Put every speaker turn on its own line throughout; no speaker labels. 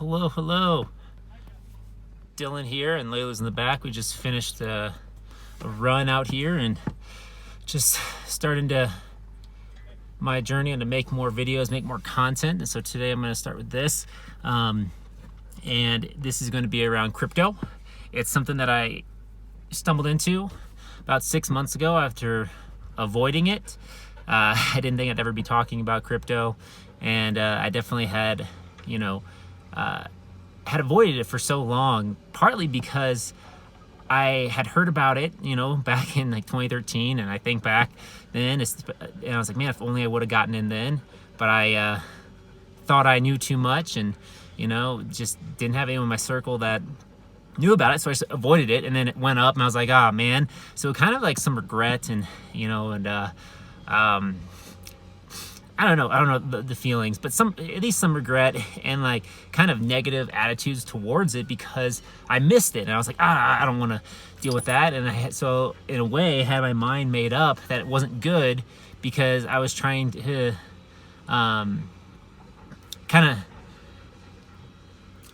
Hello. Dylan here, and Layla's in the back. We just finished a run out here and just starting to my journey and to make more videos, make more content. And so today I'm going to start with this. And this is going to be around crypto. It's something that I stumbled into about 6 months ago after avoiding it. I didn't think I'd ever be talking about crypto, and I definitely had avoided it for so long, partly because I had heard about it, back in like 2013, and I think back then, and I was like, man, if only I would have gotten in then, but I thought I knew too much, and just didn't have anyone in my circle that knew about it, so I just avoided it, and then it went up, and I was like, oh man. So kind of like some regret, and I don't know the feelings, but at least some regret and like kind of negative attitudes towards it because I missed it, and I was like, I don't want to deal with that, and so in a way had my mind made up that it wasn't good because I was trying to kind of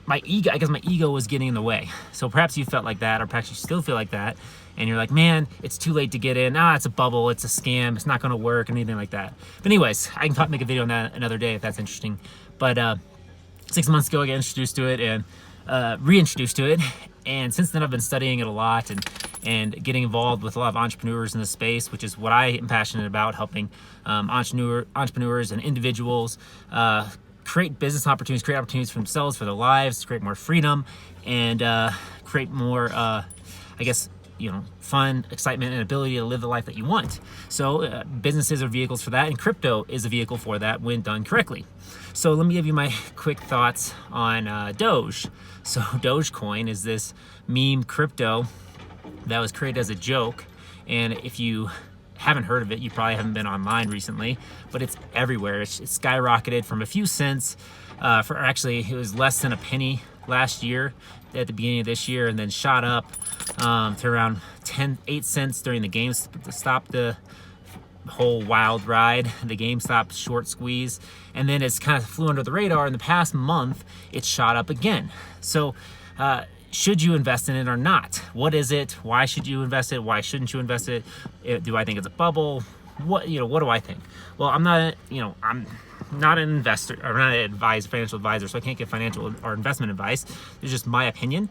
my ego was getting in the way. So perhaps you felt like that, or perhaps you still feel like that, and you're like, man, it's too late to get in. It's a bubble, it's a scam, it's not going to work, anything like that. But anyways, I can make a video on that another day if that's interesting. But 6 months ago, I got introduced to it and reintroduced to it. And since then, I've been studying it a lot and getting involved with a lot of entrepreneurs in the space, which is what I am passionate about, helping entrepreneurs and individuals create business opportunities, create opportunities for themselves, for their lives, create more freedom, and create more, fun, excitement, and ability to live the life that you want. So businesses are vehicles for that, and crypto is a vehicle for that when done correctly. So let me give you my quick thoughts on Doge. So Dogecoin is this meme crypto that was created as a joke, and if you haven't heard of it, you probably haven't been online recently, but it's everywhere. It's skyrocketed from a few cents it was less than a penny last year at the beginning of this year, and then shot up to around 8 cents during the GameStop, the whole wild ride, the GameStop short squeeze, and then it's kind of flew under the radar. In the past month, it's shot up again. So should you invest in it or not? What is it? Why should you invest it? Why shouldn't you invest it? Do I think it's a bubble? What do I think? Well, I'm not an investor, or not an financial advisor, so I can't give financial or investment advice. It's just my opinion.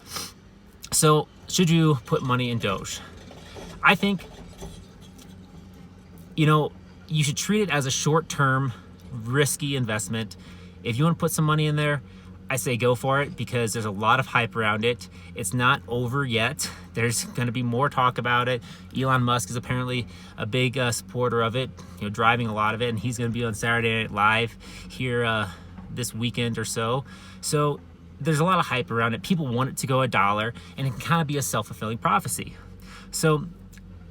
So should you put money in Doge? I think, you should treat it as a short-term, risky investment. If you want to put some money in there, I say go for it, because there's a lot of hype around it. It's not over yet. There's going to be more talk about it. Elon Musk is apparently a big supporter of it, driving a lot of it, and he's going to be on Saturday Night Live here this weekend or so. So there's a lot of hype around it. People want it to go $1, and it can kind of be a self-fulfilling prophecy. So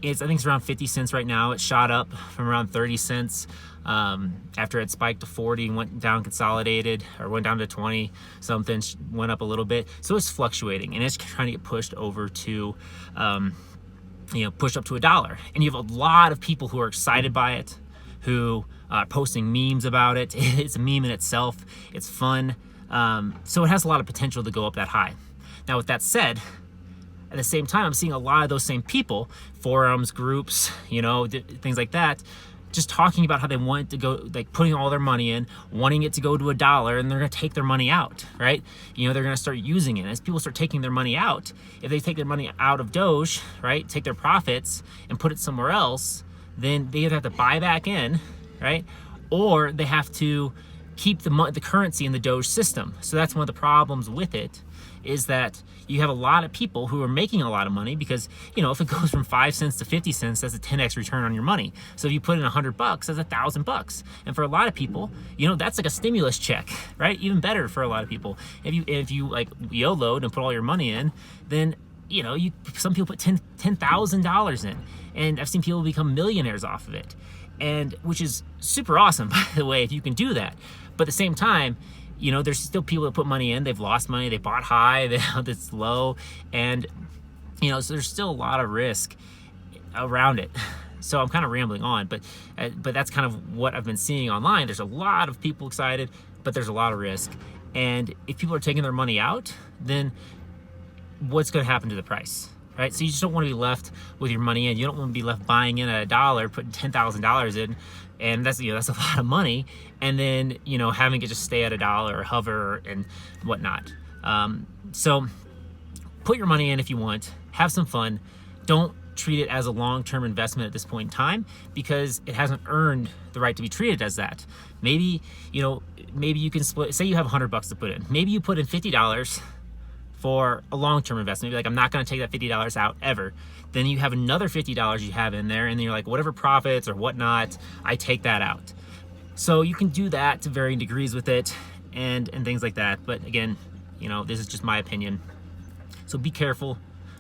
I think it's around 50 cents right now. It shot up from around 30 cents after it spiked to 40 and went down, consolidated, or went down to 20 something, went up a little bit. So it's fluctuating, and it's trying to get pushed over to pushed up to $1. And you have a lot of people who are excited by it, who are posting memes about it. It's a meme in itself. It's fun. So it has a lot of potential to go up that high. Now, with that said, at the same time, I'm seeing a lot of those same people, forums, groups, things like that, just talking about how they want it to go, like putting all their money in, wanting it to go to $1, and they're going to take their money out, right? They're going to start using it. As people start taking their money out, if they take their money out of Doge, right, take their profits and put it somewhere else, then they either have to buy back in, right, or they have to keep the currency in the Doge system. So that's one of the problems with it, is that you have a lot of people who are making a lot of money because, if it goes from 5 cents to 50 cents, that's a 10x return on your money. So if you put in $100, that's $1,000. And for a lot of people, that's like a stimulus check, right? Even better for a lot of people. If you like YOLO'd and put all your money in, then, some people put $10,000 in. And I've seen people become millionaires off of it. And which is super awesome, by the way, if you can do that. But at the same time, there's still people that put money in, they've lost money, they bought high, it's low, and, so there's still a lot of risk around it. So I'm kind of rambling on, but that's kind of what I've been seeing online. There's a lot of people excited, but there's a lot of risk. And if people are taking their money out, then what's going to happen to the price, right? So you just don't want to be left with your money in. You don't want to be left buying in at $1, putting $10,000 in, and that's that's a lot of money, and then having it just stay at $1 or hover and whatnot. So put your money in if you want, have some fun. Don't treat it as a long-term investment at this point in time, because it hasn't earned the right to be treated as that. Maybe maybe you can split. Say you have $100 to put in. Maybe you put in $50 for a long-term investment. Maybe like, I'm not going to take that $50 out ever. Then you have another $50 you have in there, and then you're like, whatever profits or whatnot, I take that out. So you can do that to varying degrees with it, and things like that. But again, this is just my opinion. So be careful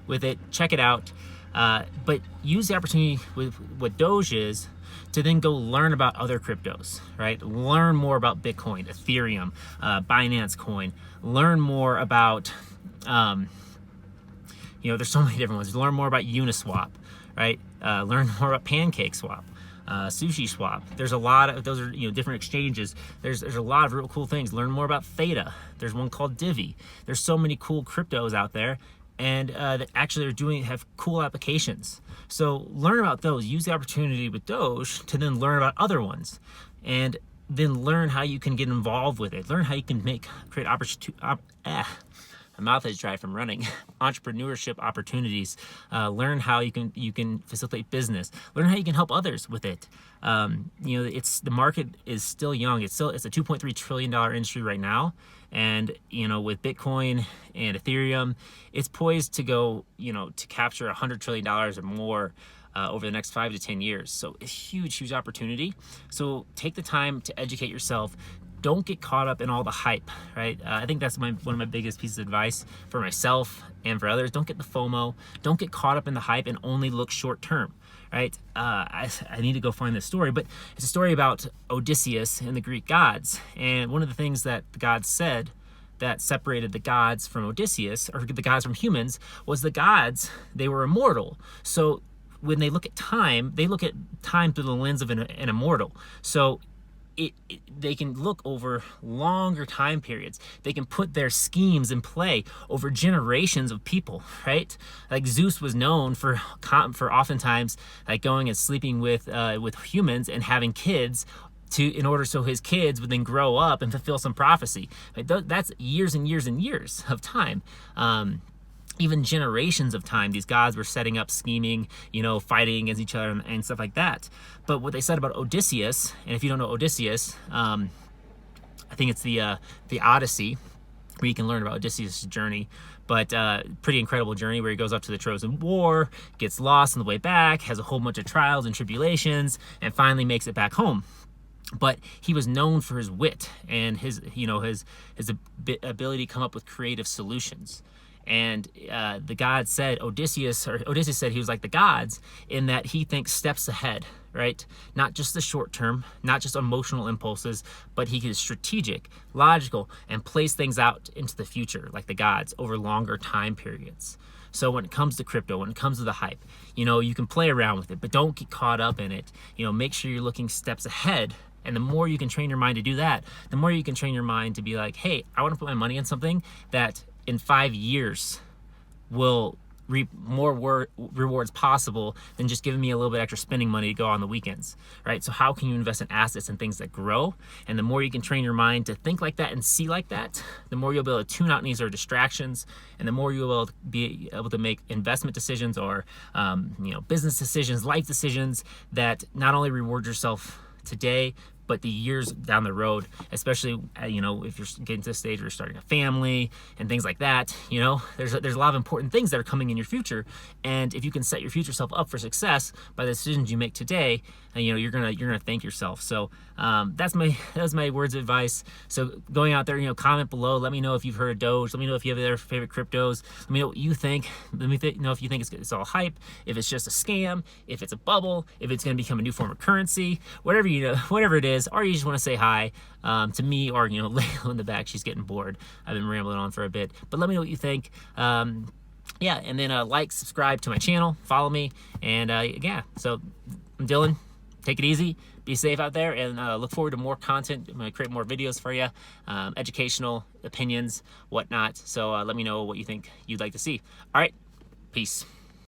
with it. Check it out. But use the opportunity with what Doge is to then go learn about other cryptos, right? Learn more about Bitcoin, Ethereum, Binance Coin. Learn more about, there's so many different ones. Learn more about Uniswap, right? Learn more about PancakeSwap, Sushi Swap. There's a lot of, those are, different exchanges. There's a lot of real cool things. Learn more about Theta. There's one called Divi. There's so many cool cryptos out there, and that actually have cool applications. So learn about those. Use the opportunity with Doge to then learn about other ones, and then learn how you can get involved with it. Learn how you can create my mouth is dry from running. Entrepreneurship opportunities. Learn how you can facilitate business. Learn how you can help others with it. The market is still young. It's a $2.3 trillion industry right now, and with Bitcoin and Ethereum, it's poised to go to capture $100 trillion or more over the next 5 to 10 years. So a huge opportunity. So take the time to educate yourself. Don't get caught up in all the hype, right? I think that's one of my biggest pieces of advice for myself and for others. Don't get the FOMO. Don't get caught up in the hype and only look short term, right? I need to go find this story, but it's a story about Odysseus and the Greek gods. And one of the things that the gods said that separated the gods from Odysseus, or the gods from humans, was the gods, they were immortal. So when they look at time through the lens of an immortal. So they can look over longer time periods. They can put their schemes in play over generations of people, right? Like Zeus was known for oftentimes like going and sleeping with humans and having kids in order so his kids would then grow up and fulfill some prophecy. Right? That's years and years and years of time. Even generations of time, these gods were setting up, scheming, fighting against each other and stuff like that. But what they said about Odysseus, and if you don't know Odysseus, I think it's the Odyssey, where you can learn about Odysseus' journey. But pretty incredible journey where he goes up to the Trojan War, gets lost on the way back, has a whole bunch of trials and tribulations, and finally makes it back home. But he was known for his wit and his ability to come up with creative solutions. And the gods said Odysseus said he was like the gods in that he thinks steps ahead, right? Not just the short term, not just emotional impulses, but he is strategic, logical, and plays things out into the future like the gods over longer time periods. So when it comes to crypto, when it comes to the hype, you can play around with it, but don't get caught up in it. Make sure you're looking steps ahead. And the more you can train your mind to do that, the more you can train your mind to be like, hey, I want to put my money in something that in 5 years will reap more rewards possible than just giving me a little bit extra spending money to go on the weekends, right? So how can you invest in assets and things that grow? And the more you can train your mind to think like that and see like that, the more you'll be able to tune out these other distractions, and the more you'll be able to make investment decisions or business decisions, life decisions that not only reward yourself today, but the years down the road, especially if you're getting to the stage where you're starting a family and things like that, there's a lot of important things that are coming in your future. And if you can set your future self up for success by the decisions you make today, you're gonna thank yourself. So that's my words of advice. So going out there, comment below. Let me know if you've heard of Doge. Let me know if you have other favorite cryptos. Let me know what you think. Let me know if you think it's all hype, if it's just a scam, if it's a bubble, if it's gonna become a new form of currency, whatever it is. Or you just want to say hi to me, or Layla in the back, she's getting bored. I've been rambling on for a bit, but let me know what you think. And then subscribe to my channel, follow me, and so I'm Dylan. take it easy, be safe out there, and look forward to more content. I'm going to create more videos for you, educational, opinions, whatnot. So let me know what you think you'd like to see. All right, peace.